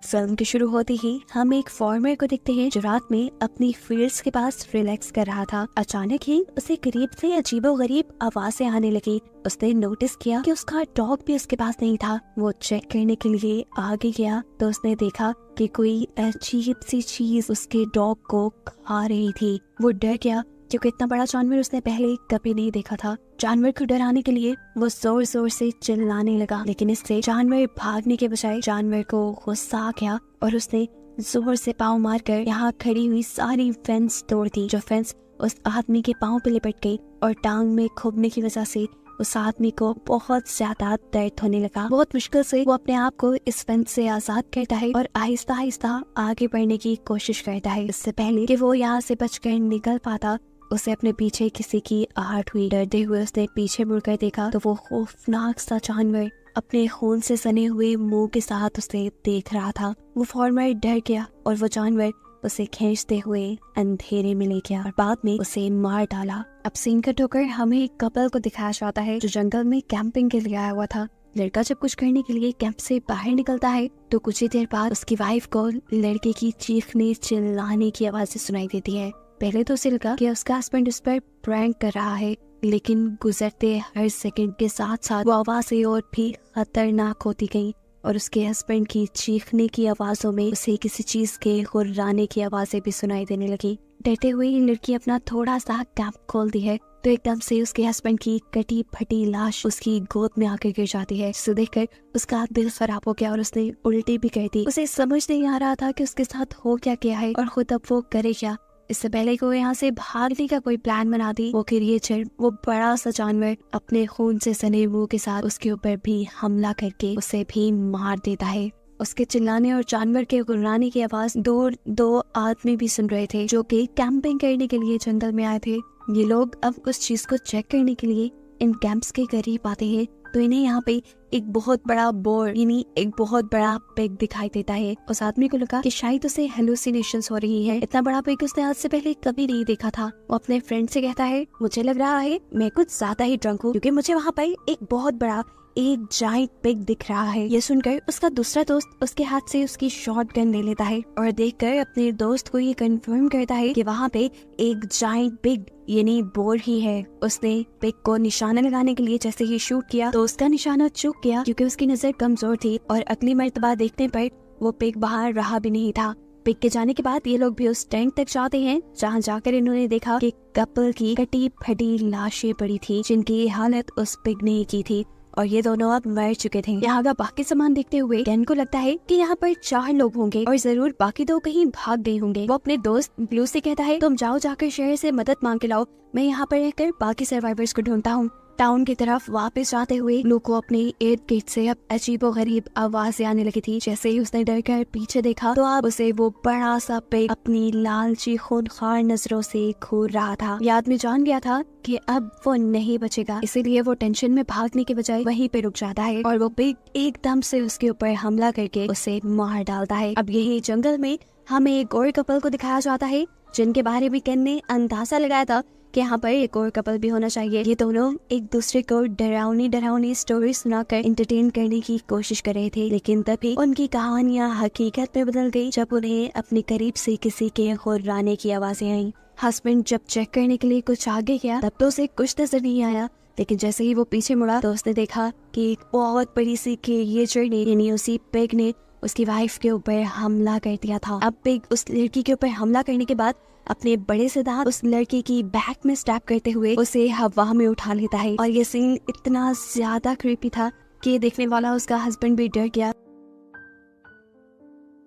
Film के शुरू होते ही हम एक फार्मर को देखते हैं जो रात में अपनी फील्ड्स के पास रिलैक्स कर रहा था। अचानक ही उसे करीब से अजीबोगरीब आवाजें आने लगी। उसने नोटिस किया कि उसका डॉग भी उसके पास नहीं था। वो चेक करने के लिए आगे गया तो उसने देखा कि कोई अजीब सी चीज उसके डॉग को खा रही थी। वो डर गया क्योंकि इतना बड़ा जानवर उसने पहले कभी नहीं देखा था। जानवर को डराने के लिए वो जोर जोर से चिल्लाने लगा, लेकिन इससे जानवर भागने के बजाय जानवर को गुस्सा आ गया और उसने जोर से पाँव मारकर यहाँ खड़ी हुई सारी फेंस तोड़ दी। जो फेंस उस आदमी के पाँव पे लिपट गई और टांग में खुबने की वजह से उस आदमी को बहुत ज्यादा दर्द होने लगा। बहुत मुश्किल से वो अपने आप को इस फेंस से आजाद करता है और आहिस्ता आहिस्ता आगे बढ़ने की कोशिश करता है। इससे पहले कि वो यहाँ से बचकर निकल पाता, उसे अपने पीछे किसी की आहट हुई। डरते हुए उसने पीछे मुड़कर देखा तो वो खौफनाक सा जानवर अपने खून से सने हुए मुंह के साथ उसे देख रहा था। वो फार्मर डर गया और वो जानवर उसे खींचते हुए अंधेरे में ले गया और बाद में उसे मार डाला। अब सीन कट होकर हमें एक कपल को दिखाया जाता है जो जंगल में कैंपिंग के लिए आया हुआ था। लड़का जब कुछ करने के लिए कैंप से बाहर निकलता है तो कुछ ही देर बाद उसकी वाइफ को लड़के की चीखने चिल्लाने की आवाज़ें सुनाई देती है। पहले तो उसे लगा कि उसका हस्बैंड उस पर प्रैंक कर रहा है, लेकिन गुजरते हर सेकंड के साथ साथ वो आवाज़ें और भी खतरनाक होती गईं और उसके हस्बैंड की चीखने की आवाज़ों में उसे किसी चीज के गुर्राने की आवाज़ें भी सुनाई देने लगी। डरते हुए लड़की अपना थोड़ा सा कैंप खोलती है तो एकदम से उसके हस्बैंड की कटी फटी लाश उसकी गोद में आकर गिर जाती है। इसे देखकर उसका दिल खराब हो गया और उसने उल्टी भी कर दी। उसे समझ नहीं आ रहा था कि उसके साथ हो क्या गया है और खुद अब वो करे क्या। इससे पहले कि वो यहाँ से भागने का कोई प्लान बना दी, वो क्रिएचर, वो बड़ा सा जानवर अपने खून से सने मुंह के साथ उसके ऊपर भी हमला करके उसे भी मार देता है। उसके चिल्लाने और जानवर के गुर्राने की आवाज दूर दो आदमी भी सुन रहे थे जो कि कैंपिंग करने के लिए जंगल में आए थे। ये लोग अब उस चीज को चेक करने के लिए इन कैंप्स के करीब आते हैं तो इन्हें यहाँ पे एक बहुत बड़ा बोर यानी एक बहुत बड़ा पिग दिखाई देता है। उस आदमी को लगा कि शायद उसे हेलुसिनेशंस हो रही है। इतना बड़ा पिग उसने आज से पहले कभी नहीं देखा था। वो अपने फ्रेंड से कहता है, मुझे लग रहा है मैं कुछ ज्यादा ही ड्रंक हूँ क्योंकि मुझे वहाँ पर एक बहुत बड़ा एक जाइंट पिग दिख रहा है। ये सुनकर उसका दूसरा दोस्त उसके हाथ से उसकी शॉटगन ले लेता है और देखकर अपने दोस्त को ये कंफर्म करता है कि वहाँ पे एक जाइंट पिग यानी बोर ही है। उसने पिग को निशाना लगाने के लिए जैसे ही शूट किया तो उसका निशाना चूक गया क्योंकि उसकी नजर कमजोर थी और अगली मर्तबा देखने पर वो पिग बाहर रहा भी नहीं था। पिग के जाने के बाद ये लोग भी उस टैंक तक जाते हैं जहाँ जाकर इन्होंने देखा कि कपल की कटी फटी लाशें पड़ी थी जिनकी हालत उस पिग ने की थी और ये दोनों अब मर चुके थे। यहाँ का बाकी सामान देखते हुए केन को लगता है कि यहाँ पर 4 लोग होंगे और जरूर बाकी 2 कहीं भाग गए होंगे। वो अपने दोस्त ब्लू से कहता है, तुम जाओ जाकर शहर से मदद मांग के लाओ, मैं यहाँ पर रहकर बाकी सर्वाइवर्स को ढूंढता हूँ। टाउन की तरफ वापस जाते हुए ब्लू को अपने इर्द गिर्द से अब अजीबोगरीब आवाजें आने लगी थी। जैसे ही उसने डर कर पीछे देखा तो अब उसे वो बड़ा सा पिग अपनी लालची खूनखार नजरों से घूर रहा था। ये आदमी जान गया था कि अब वो नहीं बचेगा, इसीलिए वो टेंशन में भागने के बजाय वहीं पे रुक जाता है और वो पिग एकदम से उसके ऊपर हमला करके उसे मार डालता है। अब यही जंगल में हमें एक और कपल को दिखाया जाता है जिनके बारे में केन ने अंदाजा लगाया था कि यहाँ पर एक और कपल भी होना चाहिए। ये दोनों एक दूसरे को डरावनी स्टोरी सुनाकर एंटरटेन करने की कोशिश कर रहे थे, लेकिन तभी उनकी कहानियाँ हकीकत में बदल गई जब उन्हें अपने करीब से किसी के गुर्राने की आवाजें आई। हस्बैंड जब चेक करने के लिए कुछ आगे गया तब तो उसे कुछ नजर नहीं आया, लेकिन जैसे ही वो पीछे मुड़ा तो उसने देखा कि एक बहुत बड़ी सी क्रिएचर ने यानी उसी पिग ने उसकी वाइफ के ऊपर हमला कर दिया था। अब पिग उस लड़की के ऊपर हमला करने के बाद अपने बड़े से दांत उस लड़की की बैक में स्टैप करते हुए उसे हवा में उठा लेता है और ये सीन इतना ज्यादा क्रीपी था कि देखने वाला उसका हस्बैंड भी डर गया।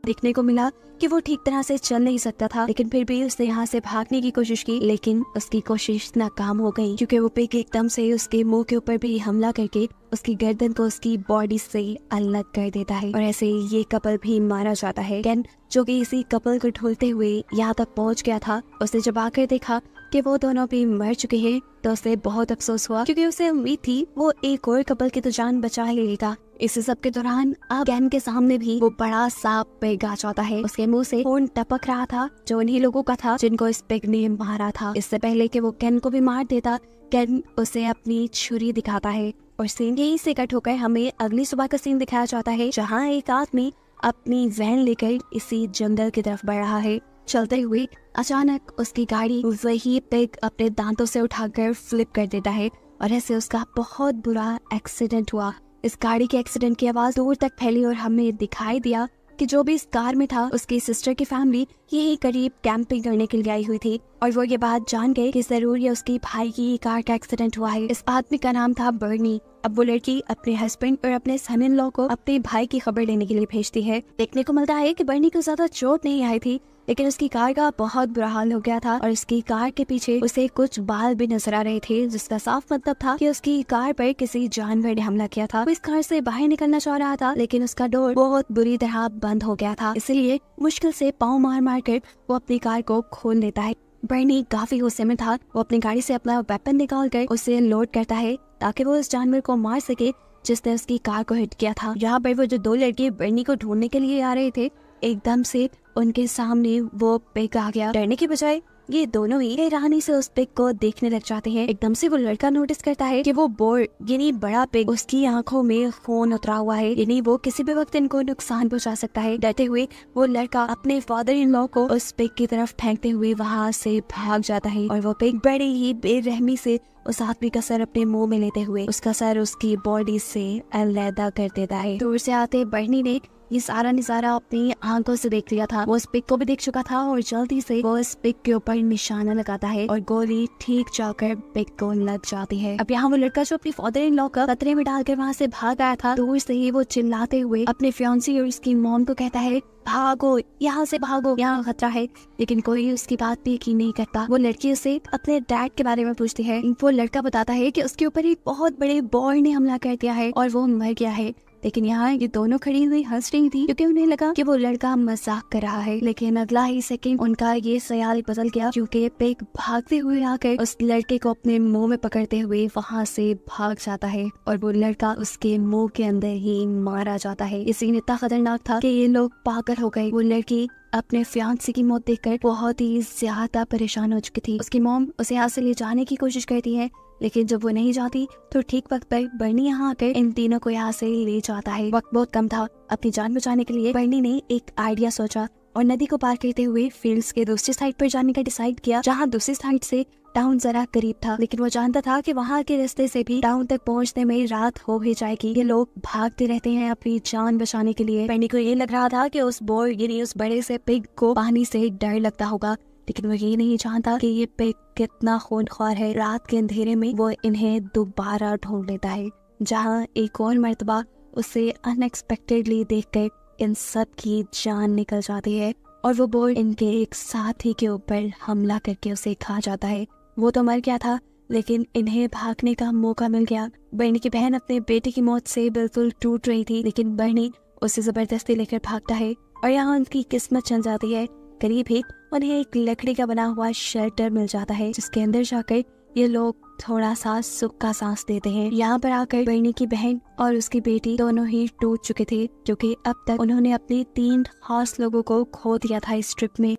देखने को मिला कि वो ठीक तरह से चल नहीं सकता था, लेकिन फिर भी उसने यहाँ से भागने की कोशिश की, लेकिन उसकी कोशिश नाकाम हो गई क्योंकि वो पिग एकदम से उसके मुंह के ऊपर भी हमला करके उसकी गर्दन को उसकी बॉडी से अलग कर देता है और ऐसे ये कपल भी मारा जाता है। केन जो कि इसी कपल को ढूंढते हुए यहाँ तक पहुँच गया था, उसने जब आकर देखा कि वो दोनों भी मर चुके हैं तो उसे बहुत अफसोस हुआ क्योंकि उसे उम्मीद थी वो एक और कपल की तो जान बचा ही लेगा। इस सब के दौरान अब केन के सामने भी वो बड़ा सा पिग आ जाता है। उसके मुंह से खून टपक रहा था जो उन्हीं लोगों का था जिनको इस पिग ने मारा था। इससे पहले कि वो केन को भी मार देता, केन उसे अपनी छुरी दिखाता है और सीन यहीं से कट होकर हमें अगली सुबह का सीन दिखाया जाता है जहाँ एक आदमी अपनी वैन लेकर इसी जंगल की तरफ बढ़ रहा है। चलते हुए अचानक उसकी गाड़ी वही पिग अपने दांतों से उठाकर फ्लिप कर देता है और ऐसे उसका बहुत बुरा एक्सीडेंट हुआ। इस गाड़ी के एक्सीडेंट की आवाज दूर तक फैली और हमें दिखाई दिया कि जो भी इस कार में था उसकी सिस्टर की फैमिली यही करीब कैंपिंग करने के लिए आई हुई थी और वो ये बात जान गए कि जरूर ये उसकी भाई की कार का एक्सीडेंट हुआ है। इस आदमी का नाम था बर्नी। अब वो लड़की अपने हस्बैंड और अपने सन इन लॉ को अपने भाई की खबर लेने के लिए भेजती है। देखने को मिलता है कि बर्नी को ज्यादा चोट नहीं आई थी, लेकिन उसकी कार का बहुत बुरा हाल हो गया था और उसकी कार के पीछे उसे कुछ बाल भी नजर आ रहे थे, जिसका साफ मतलब था कि उसकी कार पर किसी जानवर ने हमला किया था। वो इस कार से बाहर निकलना चाह रहा था, लेकिन उसका डोर बहुत बुरी तरह बंद हो गया था, इसलिए मुश्किल से पाँव मार मार कर वो अपनी कार को खोल देता है। बर्नी काफी गुस्से में था। वो अपनी गाड़ी से अपना वेपन निकाल कर उसे लोड करता है ताकि वो उस जानवर को मार सके जिसने उसकी कार को हिट किया था। यहाँ पर वो जो दो लड़के बर्नी को ढूंढने के लिए आ रहे थे, एकदम से उनके सामने वो पिग आ गया। डरने के बजाय ये दोनों ही हैरानी से उस पिग को देखने लग जाते हैं। एकदम से वो लड़का नोटिस करता है कि वो बोर यानी बड़ा पिग, उसकी आंखों में खून उतरा हुआ है, यानी वो किसी भी वक्त इनको नुकसान पहुंचा सकता है। डरते हुए वो लड़का अपने फादर इन लॉ को उस पिग की तरफ फेंकते हुए वहाँ से भाग जाता है और वो पिग बड़े ही बेरहमी से उस आदमी का सर अपने मुंह में लेते हुए उसका सर उसकी बॉडी से अलग कर देता है। दूर से आते बर्नी ने ये सारा नजारा अपनी आंखों से देख लिया था। वो उस पिग को भी देख चुका था और जल्दी से वो इस पिग के ऊपर निशाना लगाता है और गोली ठीक जाकर पिग को लग जाती है। अब यहाँ वो लड़का जो अपनी फादर इन लॉ का खतरे में डालकर वहाँ से भाग आया था, दूर से ही वो चिल्लाते हुए अपने फियांसी और उसकी मॉम को कहता है, भागो यहाँ से, भागो, यहाँ खतरा है। लेकिन कोई उसकी बात भी यकीन नहीं करता। वो लड़की उसे अपने डैड के बारे में पूछती है। वो लड़का बताता है कि उसके ऊपर एक बहुत बड़े बॉर ने हमला कर दिया है और वो मर गया है। लेकिन यहाँ ये दोनों खड़ी हुई हंस रही थी क्योंकि उन्हें लगा कि वो लड़का मजाक कर रहा है। लेकिन अगला ही सेकंड उनका ये ख्याल बदल गया क्योंकि पिग भागते हुए आकर उस लड़के को अपने मुंह में पकड़ते हुए वहाँ से भाग जाता है और वो लड़का उसके मुंह के अंदर ही मारा जाता है। ये सीन इतना खतरनाक था कि ये लोग पागल हो गए। वो लड़की अपने फियांसे की मौत देखकर बहुत ही ज्यादा परेशान हो चुकी थी। उसकी मॉम उसे यहाँ से ले जाने की कोशिश करती है, लेकिन जब वो नहीं जाती तो ठीक वक्त पर बर्नी यहाँ आकर इन तीनों को यहाँ से ले जाता है। वक्त बहुत कम था। अपनी जान बचाने के लिए बर्नी ने एक आइडिया सोचा और नदी को पार करते हुए फील्ड्स के दूसरी साइड पर जाने का डिसाइड किया, जहाँ दूसरी साइड से टाउन जरा करीब था। लेकिन वो जानता था कि वहाँ के रास्ते से भी टाउन तक पहुँचने में रात हो ही जाएगी। ये लोग भागते रहते हैं अपनी जान बचाने के लिए। बर्नी को ये लग रहा था कि उस बोर यानी उस बड़े से पिग को पानी से डर लगता होगा, लेकिन वो ये नहीं जानता कि ये पिग कितना खूनख्वार है। रात के अंधेरे में वो इन्हें दोबारा ढूंढ लेता है, जहाँ एक और मर्तबा उसे अनएक्सपेक्टेडली देखकर इन सब की जान निकल जाती है और वो बोर इनके एक साथी के ऊपर हमला करके उसे खा जाता है। वो तो मर गया था, लेकिन इन्हें भागने का मौका मिल गया। बर्नी की बहन अपने बेटे की मौत से बिल्कुल टूट रही थी, लेकिन बर्नी उसे जबरदस्ती लेकर भागता है और यहाँ उनकी किस्मत चल जाती है। करीब ही उन्हें एक लकड़ी का बना हुआ शेल्टर मिल जाता है, जिसके अंदर जाकर ये लोग थोड़ा सा सुख का सांस देते हैं। यहाँ पर आकर बर्नी की बहन और उसकी बेटी दोनों ही टूट चुके थे, क्योंकि अब तक उन्होंने अपने 3 खास लोगों को खो दिया था इस ट्रिप में।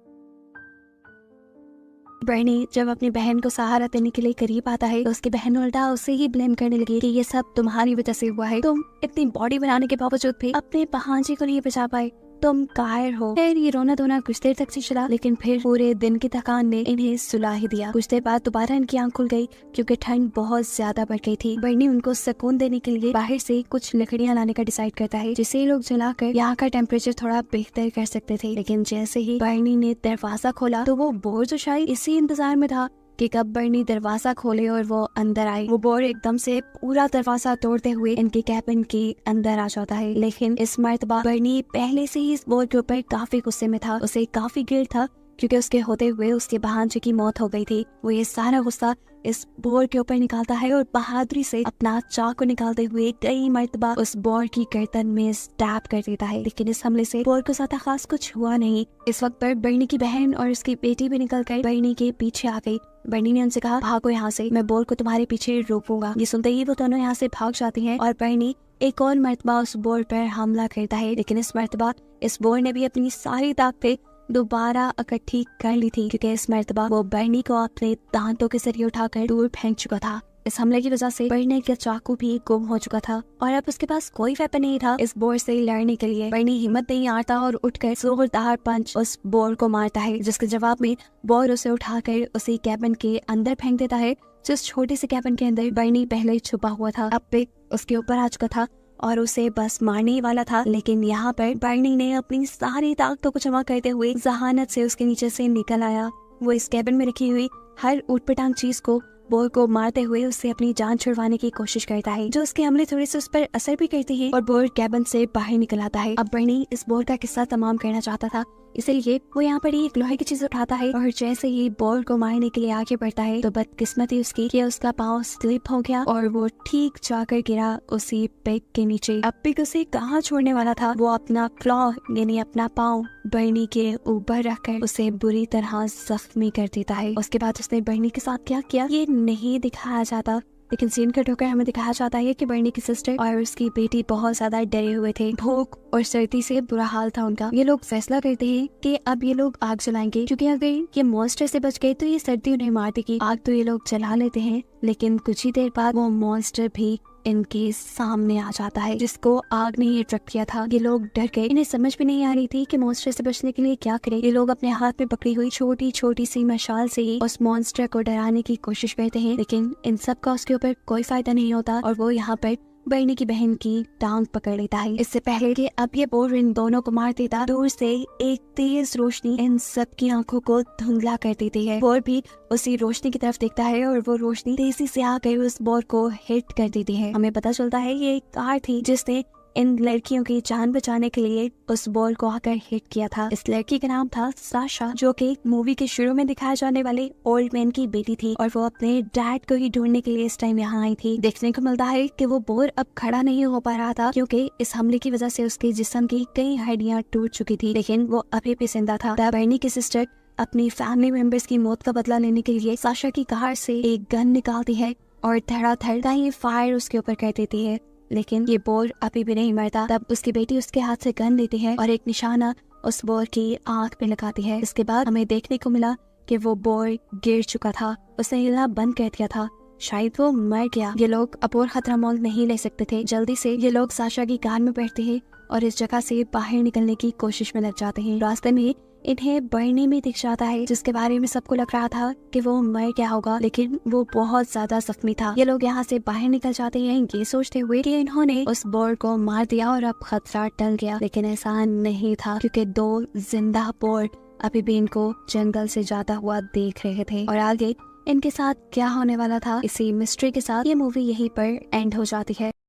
बर्नी जब अपनी बहन को सहारा देने के लिए करीब आता है तो उसकी बहन उल्टा उसे ही ब्लेम करने लगी कि ये सब तुम्हारी वजह से हुआ है। तुम इतनी बॉडी बनाने के बावजूद भी अपने भांजे को नहीं बचा पाए, तुम कायर हो। फिर ये रोना धोना कुछ देर तक से चला, लेकिन फिर पूरे दिन की थकान ने इन्हें सुला ही दिया। कुछ देर बाद दोबारा इनकी आंख खुल गई क्योंकि ठंड बहुत ज्यादा बढ़ गई थी। बर्नी उनको सुकून देने के लिए बाहर से कुछ लकड़ियां लाने का डिसाइड करता है, जिसे लोग जलाकर यहाँ का टेम्परेचर थोड़ा बेहतर कर सकते थे। लेकिन जैसे ही बर्नी ने दरवाजा खोला तो वो बोर जो शायद इसी इंतजार में था कि कब बर्नी दरवाजा खोले और वो अंदर आए। वो बोर एकदम से पूरा दरवाजा तोड़ते हुए इनके कैबिन के अंदर आ जाता है। लेकिन इस मर्तबा बर्नी पहले से ही इस बोर के ऊपर काफी गुस्से में था। उसे काफी गिल्ट था क्योंकि उसके होते हुए उसके भांजे की मौत हो गई थी। वो ये सारा गुस्सा इस बोर के ऊपर निकालता है और बहादुरी से अपना चाकू निकालते हुए कई मर्तबा उस बोर की गर्दन में स्टैब कर देता है। लेकिन इस हमले से बोर को ज्यादा खास कुछ हुआ नहीं। इस वक्त पर बर्नी की बहन और उसकी बेटी भी निकल कर बर्नी के पीछे आ गई। बर्नी ने उनसे कहा, भागो यहाँ से, मैं बोर को तुम्हारे पीछे रोकूंगा। ये सुनते ही वो दोनों यहाँ से भाग जाती हैं और बर्नी एक और मर्तबा उस बोर पर हमला करता है। लेकिन इस मर्तबा इस बोर ने भी अपनी सारी ताकतें दोबारा इकट्ठी कर ली थी, क्योंकि इस मर्तबा वो बर्नी को अपने दांतों के जरिए उठाकर दूर फेंक चुका था। इस हमले की वजह से बर्नी का चाकू भी गुम हो चुका था और अब उसके पास कोई वेपन नहीं था इस बोर से लड़ने के लिए। बर्नी हिम्मत नहीं हारता और उठकर जोरदार पंच उस बोर को मारता है, जिसके जवाब में बोर उसे उठाकर उसी कैबिन के अंदर फेंक देता है। जिस छोटे से कैबिन के अंदर बर्नी पहले छुपा हुआ था, अब पिग उसके ऊपर आ चुका था और उसे बस मारने ही वाला था। लेकिन यहाँ पर बर्नी ने अपनी सारी ताकतों को जमा करते हुए जहानत से उसके नीचे से निकल आया। वो इस कैबिन में रखी हुई हर ऊटपटांग चीज को बोर को मारते हुए उससे अपनी जान छुड़वाने की कोशिश करता है, जो उसके हमले थोड़े से उस पर असर भी करते हैं और बोर कैबिन से बाहर निकल आता है। अब बर्नी इस बोर का किस्सा तमाम करना चाहता था, इसलिए वो यहाँ पर एक लोहे की चीज उठाता है और जैसे ही बोर को मारने के लिए आगे बढ़ता है तो बदकिस्मती उसकी कि उसका पाँव स्लिप हो गया और वो ठीक जाकर गिरा उसी पिग के नीचे। अब पिग उसे कहाँ छोड़ने वाला था, वो अपना क्लॉ यानी अपना पाँव बर्नी के ऊपर रखकर उसे बुरी तरह जख्मी कर देता है। उसके बाद उसने बर्नी के साथ क्या किया ये नहीं दिखाया जाता, लेकिन सीन कट होकर हमें दिखाया जाता है कि बर्नी की सिस्टर और उसकी बेटी बहुत ज्यादा डरे हुए थे। भूख और सर्दी से बुरा हाल था उनका। ये लोग फैसला करते हैं कि अब ये लोग आग जलाएंगे, क्योंकि अगर ये मॉन्स्टर से बच गए तो ये सर्दी उन्हें मार देगी। आग तो ये लोग जला लेते हैं, लेकिन कुछ ही देर बाद वो मॉन्स्टर भी इनके सामने आ जाता है, जिसको आग ने ये ट्रक किया था। ये लोग डर गए, इन्हें समझ भी नहीं आ रही थी कि मॉन्स्टर से बचने के लिए क्या करें। ये लोग अपने हाथ में पकड़ी हुई छोटी छोटी सी मशाल से ही उस मॉन्स्टर को डराने की कोशिश करते हैं, लेकिन इन सब का उसके ऊपर कोई फायदा नहीं होता और वो यहाँ पर बर्नी की बहन की टांग पकड़ लेता है। इससे पहले कि अब ये बोर इन दोनों को मार देता, दूर से एक तेज रोशनी इन सब की आंखों को धुंधला कर देती है। बोर भी उसी रोशनी की तरफ देखता है और वो रोशनी तेजी से आकर उस बोर को हिट कर देती है। हमें पता चलता है ये एक कार थी जिसने इन लड़कियों की जान बचाने के लिए उस बॉल को आकर हिट किया था। इस लड़की का नाम था साशा, जो कि मूवी के शुरू में दिखाए जाने वाले ओल्ड मैन की बेटी थी और वो अपने डैड को ही ढूंढने के लिए इस टाइम यहाँ आई थी। देखने को मिलता है कि वो बोर अब खड़ा नहीं हो पा रहा था, क्योंकि इस हमले की वजह से उसके जिस्म की कई हड्डियां टूट चुकी थी, लेकिन वो अभी भी जिंदा था। तब बर्नी की सिस्टर अपनी फैमिली मेंबर्स की मौत का बदला लेने के लिए साशा की कार से एक गन निकालती है और धड़ाधड़ का ये फायर उसके ऊपर कर देती है, लेकिन ये बोर अभी भी नहीं मरता। तब उसकी बेटी उसके हाथ से गन लेती है और एक निशाना उस बोर की आंख पे लगाती है। इसके बाद हमें देखने को मिला कि वो बोर गिर चुका था, उसने हिलना बंद कर दिया था, शायद वो मर गया। ये लोग अब और खतरा मोल नहीं ले सकते थे। जल्दी से ये लोग साशा की कार में बैठते हैं और इस जगह से बाहर निकलने की कोशिश में लग जाते हैं। रास्ते में इन्हें बर्नी में दिख जाता है, जिसके बारे में सबको लग रहा था कि वो मर गया होगा, लेकिन वो बहुत ज्यादा जख्मी था। ये लोग यहाँ से बाहर निकल जाते हैं ये सोचते हुए कि इन्होंने उस बोर को मार दिया और अब खतरा टल गया, लेकिन ऐसा नहीं था, क्योंकि दो जिंदा बोर अभी भी इनको जंगल से जाता हुआ देख रहे थे। और आगे इनके साथ क्या होने वाला था, इसी मिस्ट्री के साथ ये मूवी यहीं पर एंड हो जाती है।